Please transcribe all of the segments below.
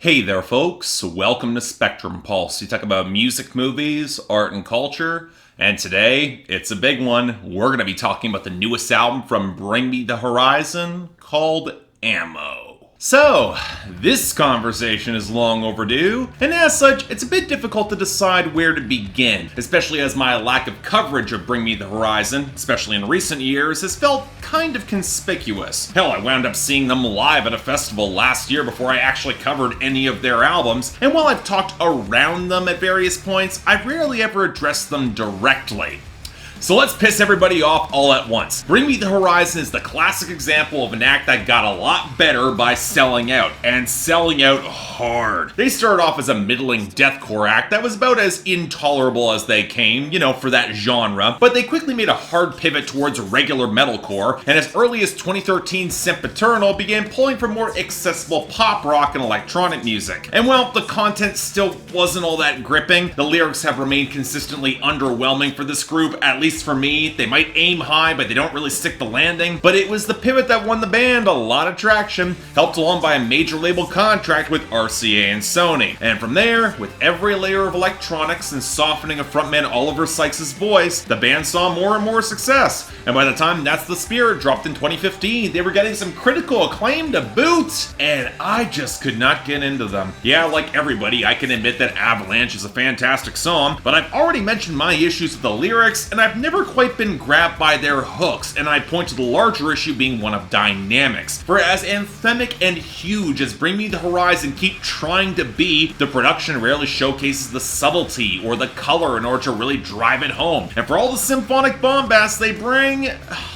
Hey there, folks. Welcome to Spectrum Pulse. We talk about music, movies, art, and culture. And today, it's a big one. We're going to be talking about the newest album from Bring Me the Horizon called Ammo. So, this conversation is long overdue, and as such, it's a bit difficult to decide where to begin, especially as my lack of coverage of Bring Me the Horizon, especially in recent years, has felt kind of conspicuous. Hell, I wound up seeing them live at a festival last year before I actually covered any of their albums, and while I've talked around them at various points, I've rarely ever addressed them directly. So let's piss everybody off all at once. Bring Me the Horizon is the classic example of an act that got a lot better by selling out, and selling out hard. They started off as a middling deathcore act that was about as intolerable as they came, for that genre, but they quickly made a hard pivot towards regular metalcore, and as early as 2013, Sempiternal began pulling for more accessible pop rock and electronic music. And while the content still wasn't all that gripping, the lyrics have remained consistently underwhelming for this group, at least for me. They might aim high, but they don't really stick the landing. But it was the pivot that won the band a lot of traction, helped along by a major label contract with RCA and Sony. And from there, with every layer of electronics and softening of frontman Oli Sykes' voice, the band saw more and more success. And by the time That's the Spirit dropped in 2015, they were getting some critical acclaim to boot, and I just could not get into them. Yeah, like everybody, I can admit that Avalanche is a fantastic song, but I've already mentioned my issues with the lyrics, and I've never quite been grabbed by their hooks, and I point to the larger issue being one of dynamics. For as anthemic and huge as Bring Me the Horizon keep trying to be, the production rarely showcases the subtlety or the color in order to really drive it home. And for all the symphonic bombast they bring,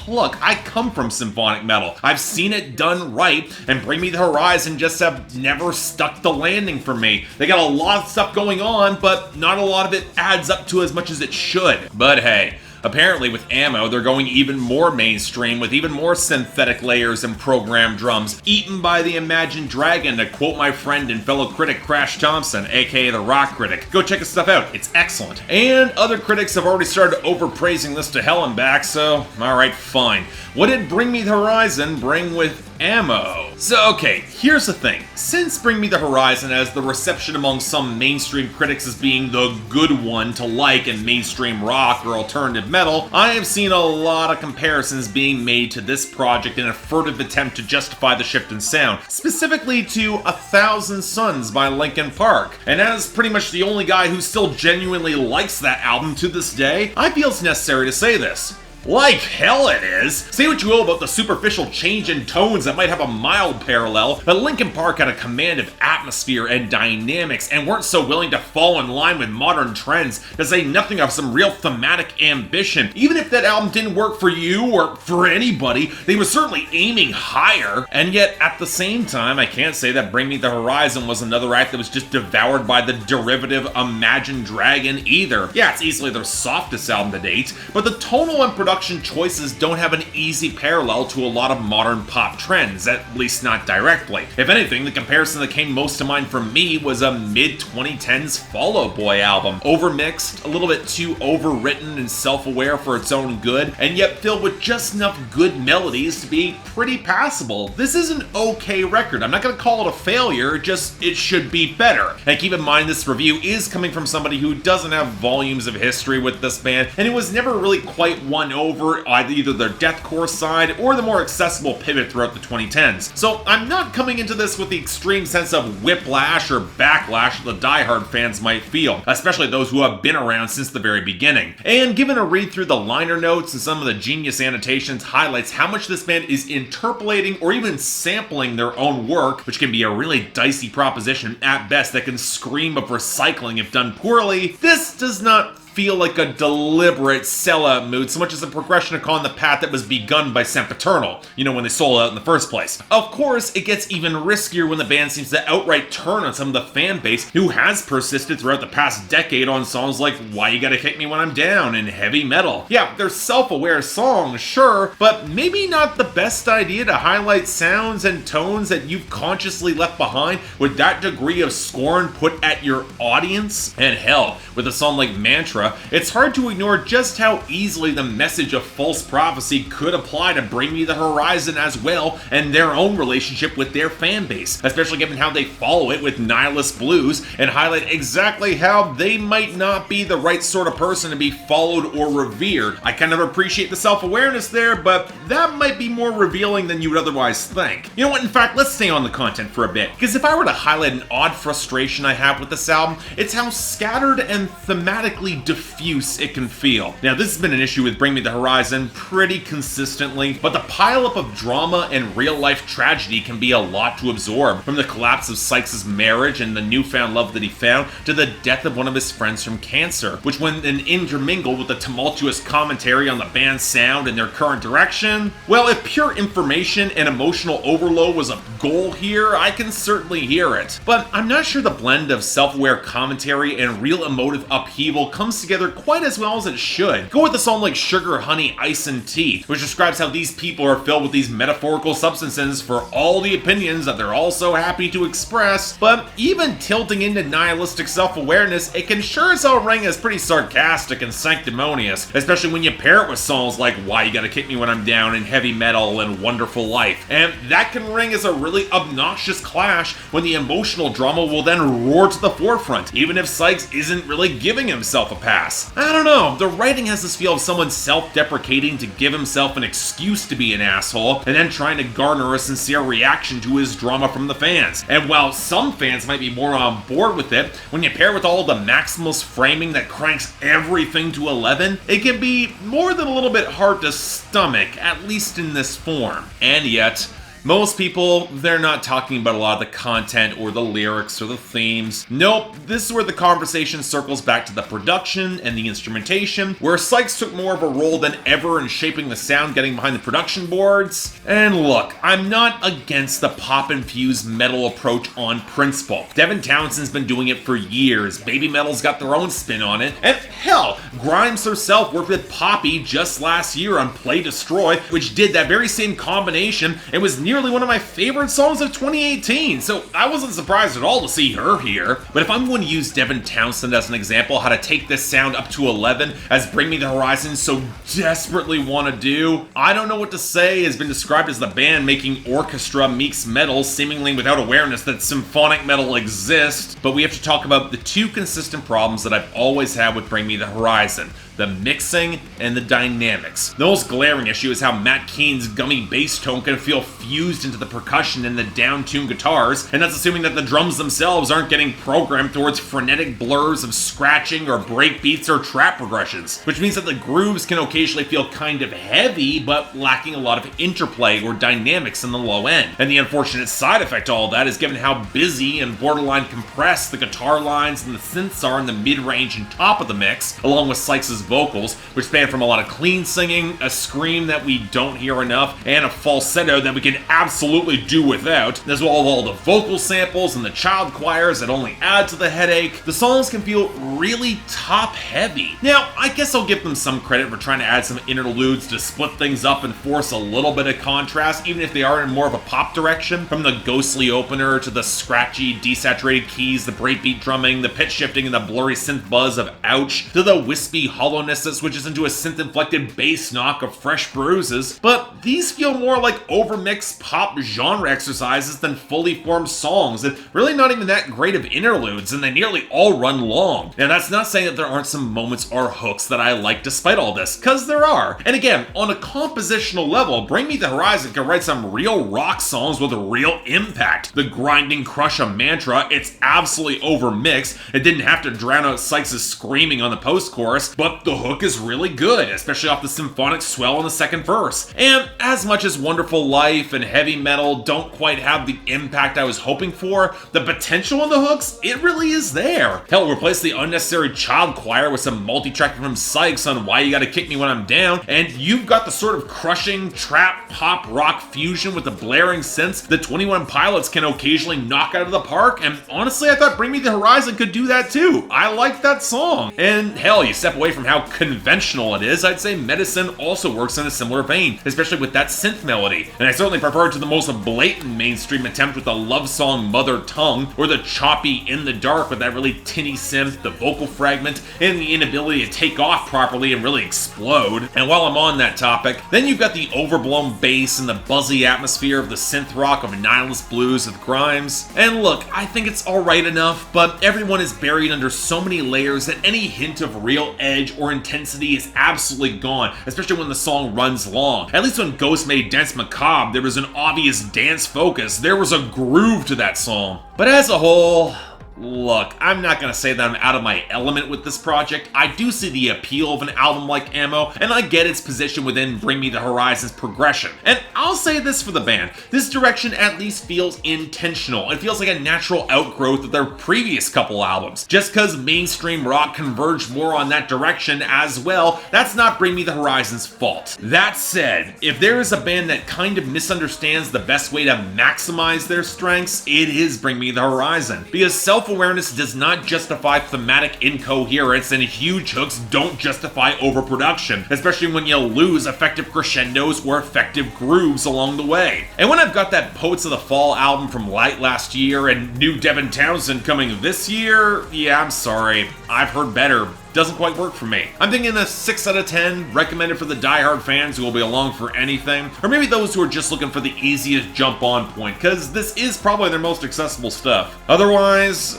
look, I come from symphonic metal. I've seen it done right, and Bring Me the Horizon just have never stuck the landing for me. They got a lot of stuff going on, but not a lot of it adds up to as much as it should. But hey, apparently with Ammo, they're going even more mainstream with even more synthetic layers and programmed drums, eaten by the imagined dragon, to quote my friend and fellow critic Crash Thompson, aka the Rock Critic. Go check his stuff out, it's excellent. And other critics have already started overpraising this to hell and back, so alright, fine. What did Bring Me the Horizon bring with Ammo? So okay, here's the thing. Since Bring Me the Horizon has the reception among some mainstream critics as being the good one to like in mainstream rock or alternative metal, I have seen a lot of comparisons being made to this project in a furtive attempt to justify the shift in sound, specifically to 1,000 Suns by Linkin Park. And as pretty much the only guy who still genuinely likes that album to this day, I feel it's necessary to say this. Like hell it is! Say what you will about the superficial change in tones that might have a mild parallel, but Linkin Park had a command of atmosphere and dynamics and weren't so willing to fall in line with modern trends, to say nothing of some real thematic ambition. Even if that album didn't work for you or for anybody, they were certainly aiming higher. And yet, at the same time, I can't say that Bring Me the Horizon was another act that was just devoured by the derivative Imagine Dragon either. Yeah, it's easily their softest album to date, but the tonal and production choices don't have an easy parallel to a lot of modern pop trends, at least not directly. If anything, the comparison that came most to mind for me was a mid-2010s Fall Out Boy album. Overmixed, a little bit too overwritten and self-aware for its own good, and yet filled with just enough good melodies to be pretty passable. This is an okay record. I'm not going to call it a failure, just it should be better. And keep in mind, this review is coming from somebody who doesn't have volumes of history with this band, and it was never really quite won over either their deathcore side or the more accessible pivot throughout the 2010s. So I'm not coming into this with the extreme sense of whiplash or backlash the diehard fans might feel, especially those who have been around since the very beginning. And given a read through the liner notes and some of the genius annotations highlights how much this band is interpolating or even sampling their own work, which can be a really dicey proposition at best that can scream of recycling if done poorly, this does not feel like a deliberate sellout mood so much as a progression upon the path that was begun by Sempiternal, when they sold out in the first place. Of course, it gets even riskier when the band seems to outright turn on some of the fan base who has persisted throughout the past decade on songs like Why You Gotta Kick Me When I'm Down and heavy metal. Yeah, they're self-aware songs, sure, but maybe not the best idea to highlight sounds and tones that you've consciously left behind with that degree of scorn put at your audience. And hell, with a song like Mantra, etc., it's hard to ignore just how easily the message of false prophecy could apply to Bring Me the Horizon as well, and their own relationship with their fan base, especially given how they follow it with Nihilist Blues and highlight exactly how they might not be the right sort of person to be followed or revered. I kind of appreciate the self-awareness there, but that might be more revealing than you would otherwise think. You know what, in fact, let's stay on the content for a bit, because if I were to highlight an odd frustration I have with this album, it's how scattered and thematically diffuse it can feel. Now, this has been an issue with Bring Me the Horizon pretty consistently, but the pileup of drama and real-life tragedy can be a lot to absorb, from the collapse of Sykes' marriage and the newfound love that he found, to the death of one of his friends from cancer, which when intermingled with the tumultuous commentary on the band's sound and their current direction, well, if pure information and emotional overload was a goal here, I can certainly hear it. But I'm not sure the blend of self-aware commentary and real emotive upheaval comes together quite as well as it should. Go with a song like Sugar, Honey, Ice, and Tea, which describes how these people are filled with these metaphorical substances for all the opinions that they're all so happy to express, but even tilting into nihilistic self-awareness, it can sure as hell ring as pretty sarcastic and sanctimonious, especially when you pair it with songs like Why You Gotta Kick Me When I'm Down and Heavy Metal and Wonderful Life. And that can ring as a really obnoxious clash when the emotional drama will then roar to the forefront, even if Sykes isn't really giving himself a pass. I don't know, the writing has this feel of someone self-deprecating to give himself an excuse to be an asshole, and then trying to garner a sincere reaction to his drama from the fans. And while some fans might be more on board with it, when you pair with all the maximalist framing that cranks everything to 11, it can be more than a little bit hard to stomach, at least in this form. And yet, most people, they're not talking about a lot of the content or the lyrics or the themes. Nope, this is where the conversation circles back to the production and the instrumentation, where Sykes took more of a role than ever in shaping the sound getting behind the production boards. And look, I'm not against the pop-infused metal approach on principle. Devin Townsend's been doing it for years, Baby Metal's got their own spin on it, and hell, Grimes herself worked with Poppy just last year on Play Destroy, which did that very same combination and was nearly one of my favorite songs of 2018, so I wasn't surprised at all to see her here. But if I'm going to use Devin Townsend as an example how to take this sound up to 11, as Bring Me the Horizon so desperately want to do, I don't know what to say. Has been described as the band making orchestra meets metal, seemingly without awareness that symphonic metal exists. But we have to talk about the two consistent problems that I've always had with Bring Me the Horizon: the mixing and the dynamics. The most glaring issue is how Matt Keynes' Gummy bass tone can feel fused into the percussion and the down-tuned guitars, and that's assuming that the drums themselves aren't getting programmed towards frenetic blurs of scratching or break beats or trap progressions, which means that the grooves can occasionally feel kind of heavy, but lacking a lot of interplay or dynamics in the low end. And the unfortunate side effect to all that is given how busy and borderline compressed the guitar lines and the synths are in the mid-range and top of the mix, along with Sykes' vocals, which span from a lot of clean singing, a scream that we don't hear enough, and a falsetto that we can absolutely do without, as well as all the vocal samples and the child choirs that only add to the headache. The songs can feel really top-heavy. Now, I guess I'll give them some credit for trying to add some interludes to split things up and force a little bit of contrast, even if they are in more of a pop direction, from the ghostly opener to the scratchy, desaturated keys, the breakbeat drumming, the pitch shifting, and the blurry synth buzz of Ouch, to the wispy hollowness that switches into a synth-inflected bass knock of Fresh Bruises. But these feel more like overmixed pop genre exercises than fully formed songs, and really not even that great of interludes, and they nearly all run long. Now, that's not saying that there aren't some moments or hooks that I like despite all this, because there are. And again, on a compositional level, Bring Me the Horizon can write some real rock songs with a real impact. The grinding crush of Mantra, it's absolutely overmixed. It didn't have to drown out Sykes' screaming on the post-chorus, but the hook is really good, especially off the symphonic swell in the second verse. And as much as Wonderful Life and Heavy Metal don't quite have the impact I was hoping for, the potential in the hooks, it really is there. Hell, replace the unnecessary child choir with some multi-track from Sykes on Why You Gotta Kick Me When I'm Down, and you've got the sort of crushing trap pop rock fusion with the blaring synths that 21 Pilots can occasionally knock out of the park. And honestly, I thought Bring Me the Horizon could do that too. I like that song. And hell, you step away from how how conventional it is, I'd say Medicine also works in a similar vein, especially with that synth melody. And I certainly prefer it to the most blatant mainstream attempt with the love song Mother Tongue, or the choppy In the Dark with that really tinny synth, the vocal fragment, and the inability to take off properly and really explode. And while I'm on that topic, then you've got the overblown bass and the buzzy atmosphere of the synth rock of Nihilist Blues with Grimes. And look, I think it's alright enough, but everyone is buried under so many layers that any hint of real edge or intensity is absolutely gone, especially when the song runs long. At least when Ghost made Dance Macabre, there was an obvious dance focus. There was a groove to that song. But as a whole, look, I'm not gonna say that I'm out of my element with this project. I do see the appeal of an album like Ammo, and I get its position within Bring Me the Horizon's progression. And I'll say this for the band, this direction at least feels intentional. It feels like a natural outgrowth of their previous couple albums. Just because mainstream rock converged more on that direction as well, that's not Bring Me the Horizon's fault. That said, if there is a band that kind of misunderstands the best way to maximize their strengths, it is Bring Me the Horizon. Because self-awareness does not justify thematic incoherence, and huge hooks don't justify overproduction, especially when you lose effective crescendos or effective grooves along the way. And when I've got that Poets of the Fall album from late last year and new Devin Townsend coming this year, yeah, I'm sorry, I've heard better. Doesn't quite work for me. I'm thinking a 6 out of 10, recommended for the diehard fans who will be along for anything, or maybe those who are just looking for the easiest jump on point, because this is probably their most accessible stuff. Otherwise,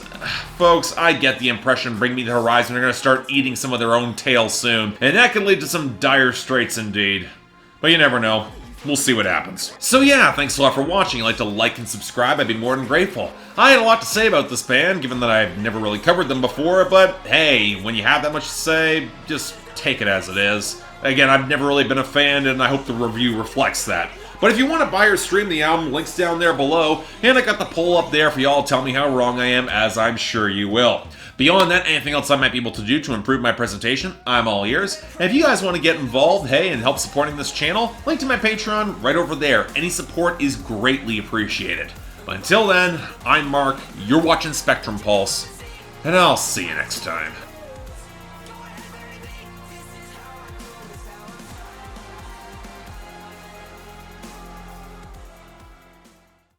folks, I get the impression Bring Me the Horizon are going to start eating some of their own tail soon, and that could lead to some dire straits indeed. But you never know. We'll see what happens. So yeah, thanks a lot for watching. If you'd like to like and subscribe, I'd be more than grateful. I had a lot to say about this band, given that I've never really covered them before, but hey, when you have that much to say, just take it as it is. Again, I've never really been a fan, and I hope the review reflects that. But if you want to buy or stream the album, links down there below, and I got the poll up there for y'all to tell me how wrong I am, as I'm sure you will. Beyond that, anything else I might be able to do to improve my presentation, I'm all ears. And if you guys want to get involved, hey, and help supporting this channel, link to my Patreon right over there. Any support is greatly appreciated. Until then, I'm Mark, you're watching Spectrum Pulse, and I'll see you next time.